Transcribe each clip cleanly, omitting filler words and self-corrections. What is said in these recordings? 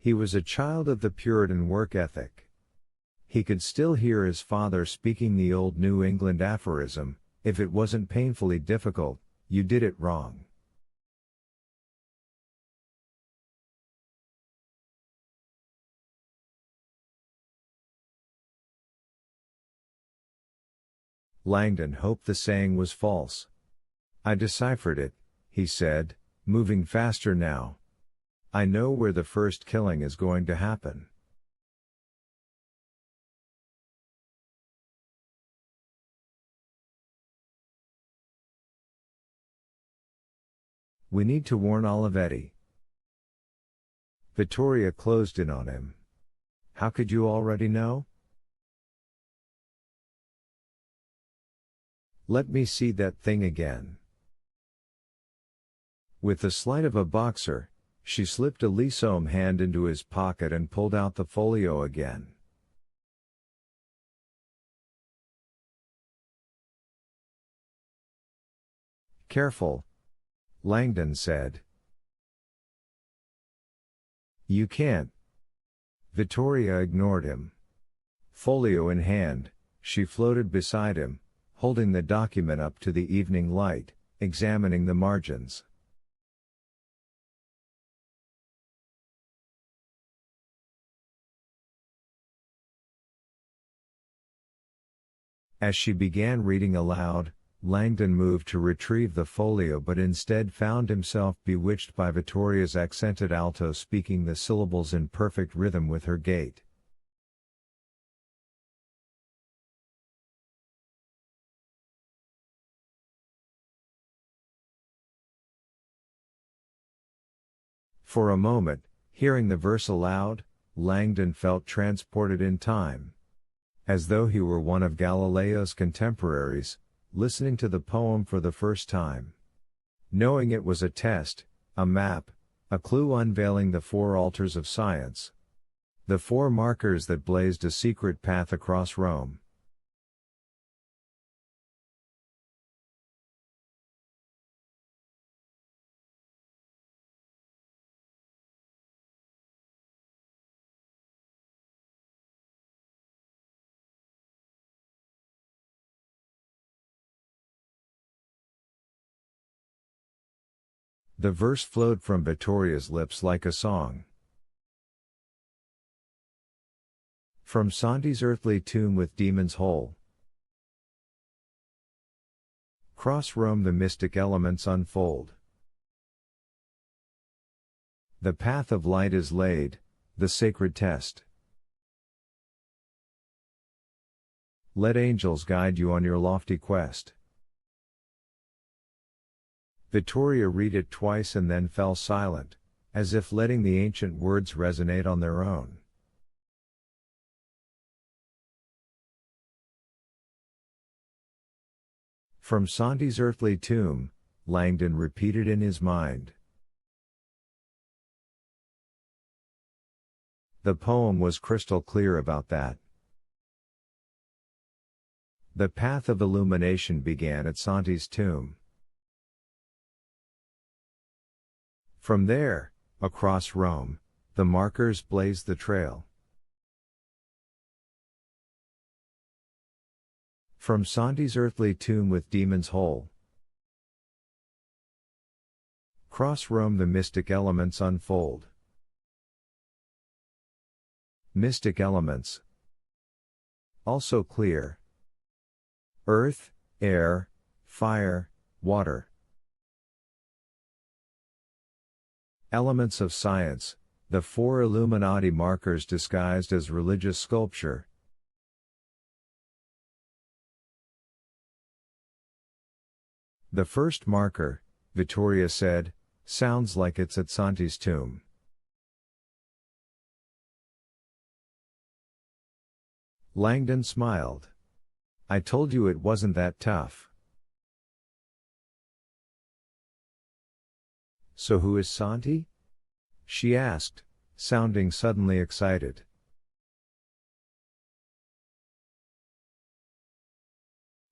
He was a child of the Puritan work ethic. He could still hear his father speaking the old New England aphorism, "If it wasn't painfully difficult, you did it wrong." Langdon hoped the saying was false. "I deciphered it," he said, moving faster now. "I know where the first killing is going to happen." "We need to warn Olivetti." Vittoria closed in on him. "How could you already know?" "Let me see that thing again." With the sleight of a boxer, she slipped a lissom hand into his pocket and pulled out the folio again. "Careful," Langdon said. "You can't." Vittoria ignored him. Folio in hand, she floated beside him, holding the document up to the evening light, examining the margins. As she began reading aloud, Langdon moved to retrieve the folio but instead found himself bewitched by Vittoria's accented alto speaking the syllables in perfect rhythm with her gait. For a moment, hearing the verse aloud, Langdon felt transported in time. As though he were one of Galileo's contemporaries, listening to the poem for the first time. Knowing it was a test, a map, a clue unveiling the four altars of science. The four markers that blazed a secret path across Rome. The verse flowed from Vittoria's lips like a song. From Santi's earthly tomb with demon's hole. Cross Rome the mystic elements unfold. The path of light is laid, the sacred test. Let angels guide you on your lofty quest. Vittoria read it twice and then fell silent, as if letting the ancient words resonate on their own. From Santi's earthly tomb, Langdon repeated in his mind. The poem was crystal clear about that. The path of illumination began at Santi's tomb. From there, across Rome, the markers blazed the trail. From Santi's earthly tomb with demon's hole. Cross Rome the mystic elements unfold. Mystic elements. Also clear. Earth, air, fire, water. Elements of science, the four Illuminati markers disguised as religious sculpture. The first marker, Vittoria said, sounds like it's at Santi's tomb. Langdon smiled. I told you it wasn't that tough. So who is Santi? She asked, sounding suddenly excited.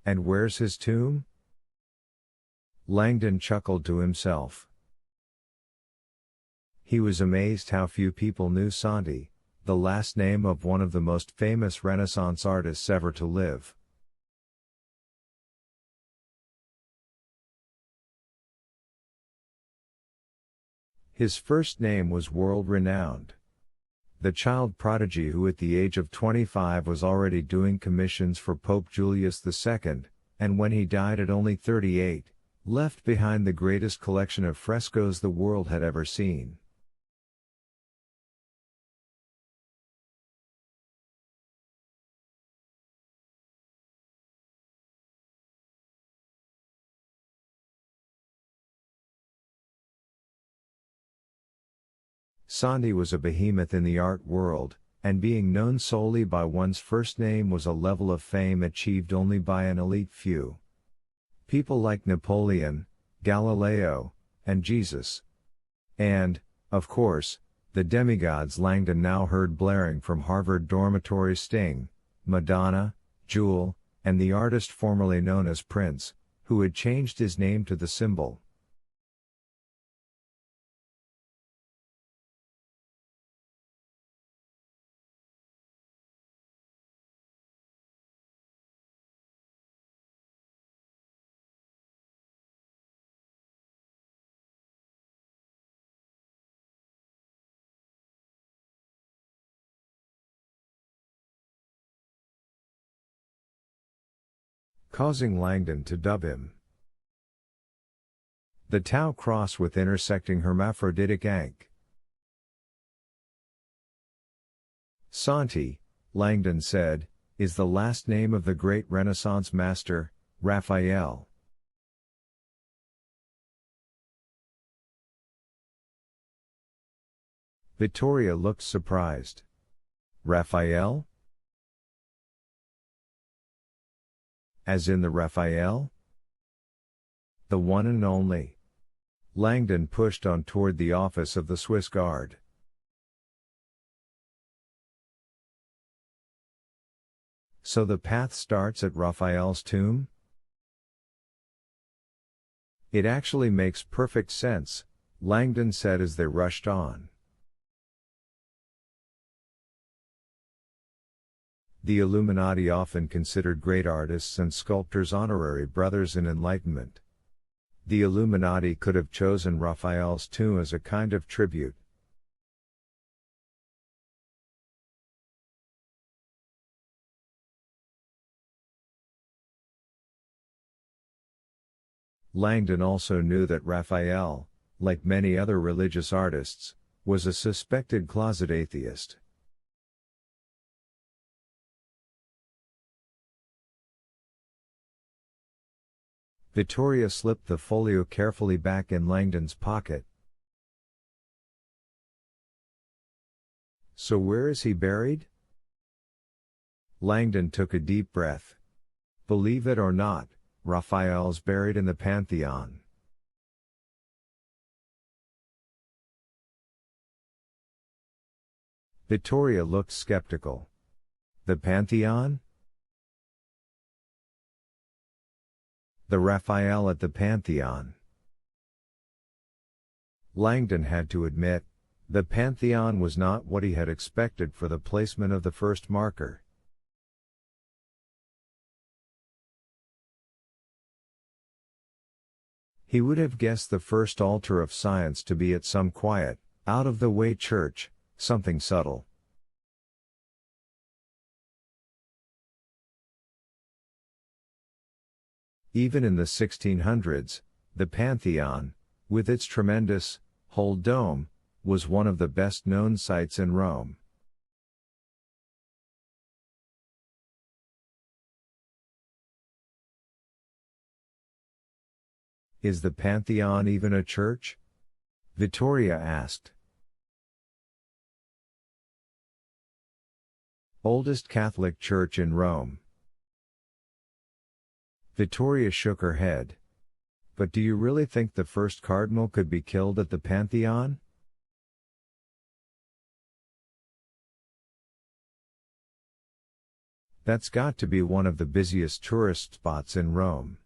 And where's his tomb? Langdon chuckled to himself. He was amazed how few people knew Santi, the last name of one of the most famous Renaissance artists ever to live. His first name was world-renowned. The child prodigy who at the age of 25 was already doing commissions for Pope Julius II, and when he died at only 38, left behind the greatest collection of frescoes the world had ever seen. Santi was a behemoth in the art world, and being known solely by one's first name was a level of fame achieved only by an elite few. People like Napoleon, Galileo, and Jesus. And, of course, the demigods Langdon now heard blaring from Harvard dormitories: Sting, Madonna, Jewel, and the artist formerly known as Prince, who had changed his name to the symbol. Causing Langdon to dub him the Tau cross with intersecting hermaphroditic ankh. Santi, Langdon said, is the last name of the great Renaissance master, Raphael. Vittoria looked surprised. Raphael? As in the Raphael? The one and only. Langdon pushed on toward the office of the Swiss Guard. So the path starts at Raphael's tomb? It actually makes perfect sense, Langdon said as they rushed on. The Illuminati often considered great artists and sculptors honorary brothers in enlightenment. The Illuminati could have chosen Raphael's tomb as a kind of tribute. Langdon also knew that Raphael, like many other religious artists, was a suspected closet atheist. Vittoria slipped the folio carefully back in Langdon's pocket. So where is he buried? Langdon took a deep breath. Believe it or not, Raphael's buried in the Pantheon. Vittoria looked skeptical. The Pantheon? The Raphael at the Pantheon. Langdon had to admit, the Pantheon was not what he had expected for the placement of the first marker. He would have guessed the first altar of science to be at some quiet, out-of-the-way church, something subtle. Even in the 1600s, the Pantheon, with its tremendous, whole dome, was one of the best-known sights in Rome. Is the Pantheon even a church? Vittoria asked. Oldest Catholic church in Rome. Vittoria shook her head. But do you really think the first cardinal could be killed at the Pantheon? That's got to be one of the busiest tourist spots in Rome.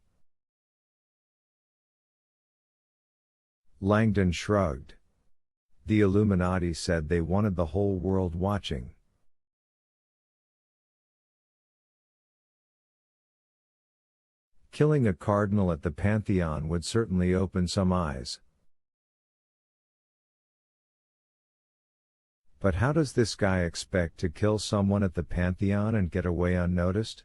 The Illuminati said they wanted the whole world watching. Killing a cardinal at the Pantheon would certainly open some eyes. But how does this guy expect to kill someone at the Pantheon and get away unnoticed?